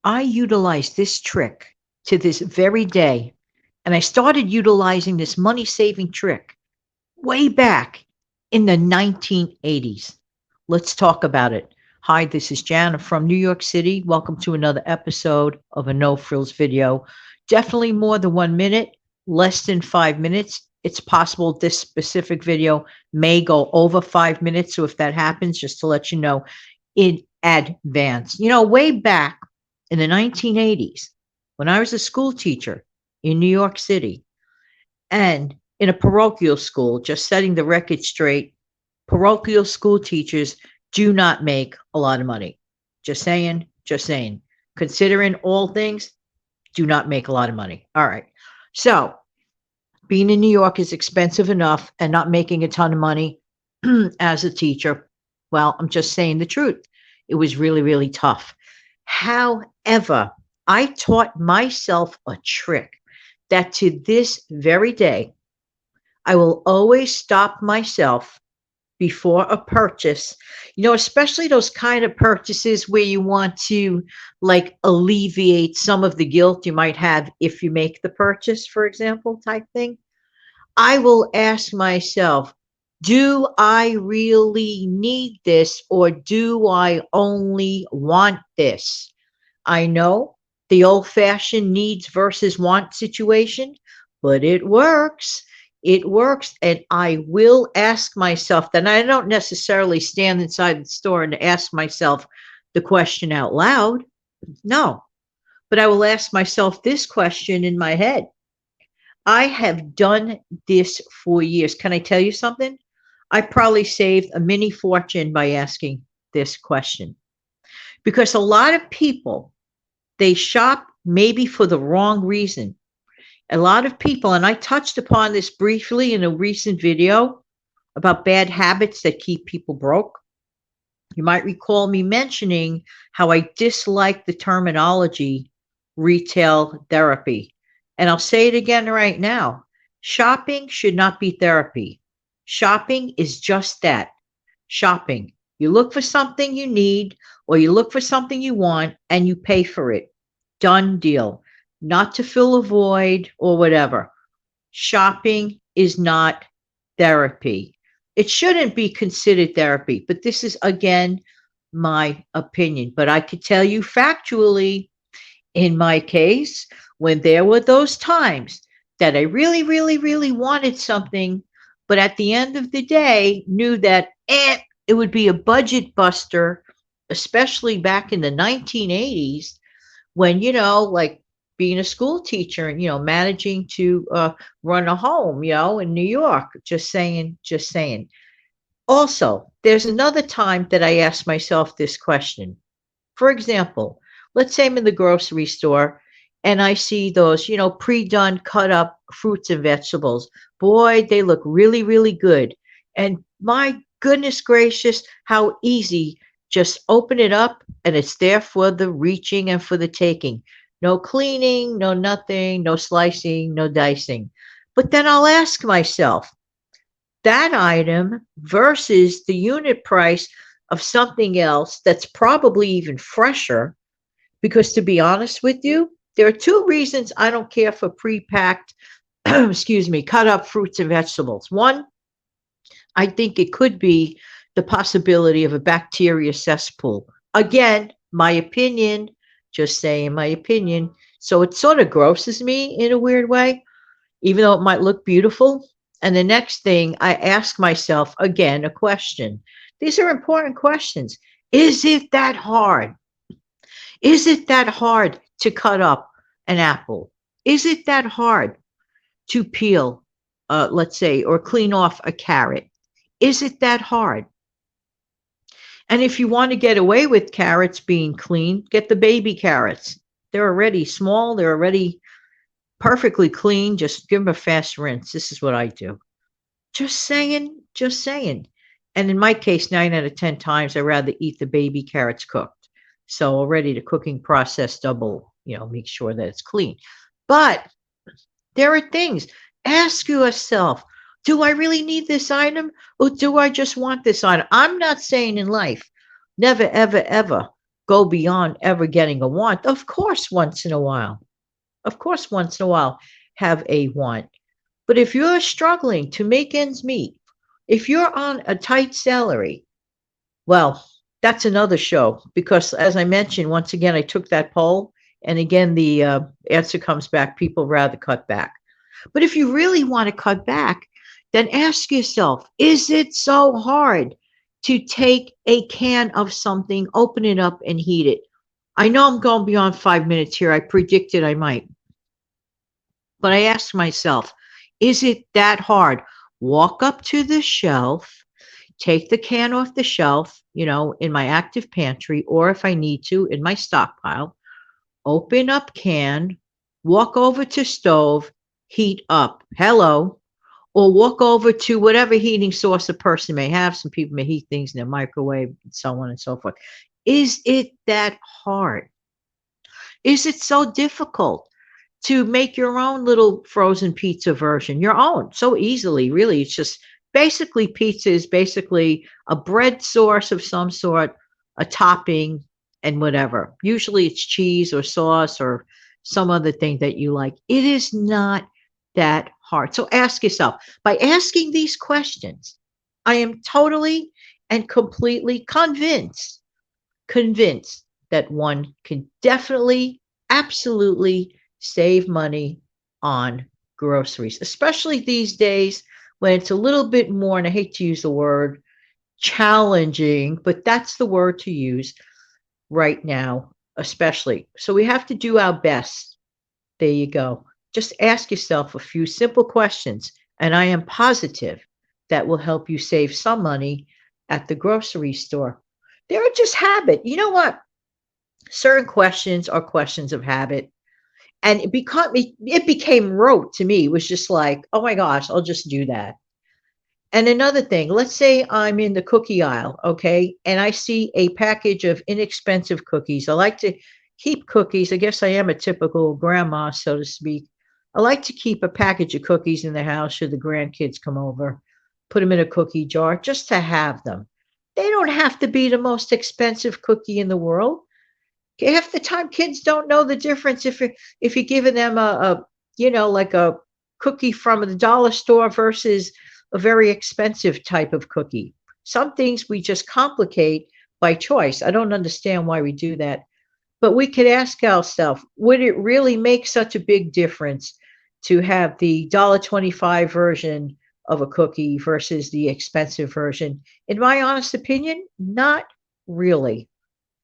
I utilized this trick to this very day, and I started utilizing this money saving trick way back in the 1980s. Let's talk about it. Hi, this is Jan from New York City. Welcome to another episode of a No Frills video. Definitely more than 1 minute, less than 5 minutes. It's possible this specific video may go over 5 minutes. So if that happens, just to let you know in advance. Way back in the 1980s, when I was a school teacher in New York City, and in a parochial school, just setting the record straight, parochial school teachers do not make a lot of money. Just saying, just saying. Considering all things, do not make a lot of money. All right. So, being in New York is expensive enough and not making a ton of money as a teacher. Well, I'm just saying the truth. It was really, really tough. However, I taught myself a trick that to this very day, I will always stop myself before a purchase, especially those kind of purchases where you want to like alleviate some of the guilt you might have if you make the purchase, for example, type thing. I will ask myself, do I really need this or do I only want this? I know the old fashioned needs versus want situation, but it works. It works. And I will ask myself that. I don't necessarily stand inside the store and ask myself the question out loud. No, but I will ask myself this question in my head. I have done this for years. Can I tell you something? I probably saved a mini fortune by asking this question because a lot of people, they shop maybe for the wrong reason. A lot of people, and I touched upon this briefly in a recent video about bad habits that keep people broke. You might recall me mentioning how I dislike the terminology retail therapy. And I'll say it again right now. Shopping should not be therapy. Shopping is just that, shopping. You look for something you need or you look for something you want and you pay for it. Done deal. Not to fill a void or whatever. Shopping is not therapy. It shouldn't be considered therapy, but this is again my opinion. But I could tell you factually, in my case, when there were those times that I really, really, really wanted something, but at the end of the day knew that it would be a budget buster, especially back in the 1980s when, like being a school teacher and, managing to run a home, in New York. Just saying, just saying. Also, there's another time that I asked myself this question. For example, let's say I'm in the grocery store and I see those, pre-done cut up fruits and vegetables. Boy, they look really, really good. And my goodness gracious, how easy. Just open it up and it's there for the reaching and for the taking. No cleaning, no nothing, no slicing, no dicing. But then I'll ask myself, that item versus the unit price of something else that's probably even fresher. Because to be honest with you, there are two reasons I don't care for pre-packed, excuse me, cut up fruits and vegetables. One, I think it could be the possibility of a bacteria cesspool. Again, my opinion, just saying my opinion. So it sort of grosses me in a weird way, even though it might look beautiful. And the next thing I ask myself again, a question. These are important questions. Is it that hard? Is it that hard to cut up an apple? Is it that hard to peel, let's say, or clean off a carrot? Is it that hard? And if you want to get away with carrots being clean, get the baby carrots. They're already small, they're already perfectly clean. Just give them a fast rinse. This is what I do. Just saying, just saying. And in my case, 9 out of 10 times, I rather eat the baby carrots cooked. So already the cooking process double, make sure that it's clean. But there are things. Ask yourself, do I really need this item or do I just want this item? I'm not saying in life, never, ever, ever go beyond ever getting a want. Of course, once in a while. Of course, once in a while, have a want. But if you're struggling to make ends meet, if you're on a tight salary, well, that's another show because, as I mentioned, once again, I took that poll, and again, the answer comes back people rather cut back. But if you really want to cut back, then ask yourself, is it so hard to take a can of something, open it up, and heat it? I know I'm going beyond 5 minutes here. I predicted I might. But I asked myself, is it that hard? Walk up to the shelf, take the can off the shelf, in my active pantry, or if I need to, in my stockpile, open up can, walk over to stove, heat up. Hello. Or walk over to whatever heating source a person may have. Some people may heat things in their microwave, and so on and so forth. Is it that hard? Is it so difficult to make your own little frozen pizza version, your own, so easily? Really, it's just basically pizza is basically a bread source of some sort, a topping, and whatever. Usually it's cheese or sauce or some other thing that you like. It is not that hard. So ask yourself, by asking these questions, I am totally and completely convinced that one can definitely, absolutely save money on groceries, especially these days when it's a little bit more, and I hate to use the word challenging, but that's the word to use right now, especially. So we have to do our best. There you go. Just ask yourself a few simple questions, and I am positive that will help you save some money at the grocery store. They're just habit. You know what? Certain questions are questions of habit. And it became rote to me. It was just like, oh my gosh, I'll just do that. And another thing, let's say I'm in the cookie aisle, okay, and I see a package of inexpensive cookies. I like to keep cookies. I guess I am a typical grandma, so to speak. I like to keep a package of cookies in the house should the grandkids come over, put them in a cookie jar just to have them. They don't have to be the most expensive cookie in the world. Half the time kids don't know the difference if you're giving them like a cookie from the dollar store versus a very expensive type of cookie. Some things we just complicate by choice. I don't understand why we do that. But we could ask ourselves, would it really make such a big difference to have the $1.25 version of a cookie versus the expensive version? In my honest opinion, not really.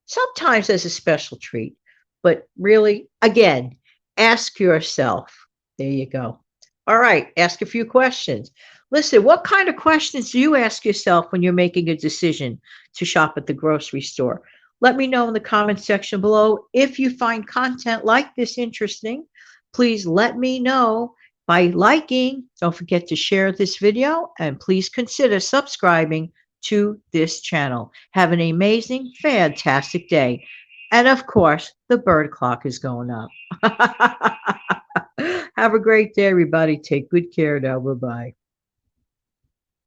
Sometimes as a special treat, but really, again, ask yourself. There you go. All right, ask a few questions. Listen, what kind of questions do you ask yourself when you're making a decision to shop at the grocery store? Let me know in the comment section below. If you find content like this interesting, please let me know by liking. Don't forget to share this video, and please consider subscribing to this channel. Have an amazing, fantastic day. And of course, the bird clock is going up. Have a great day, everybody. Take good care now. Bye bye.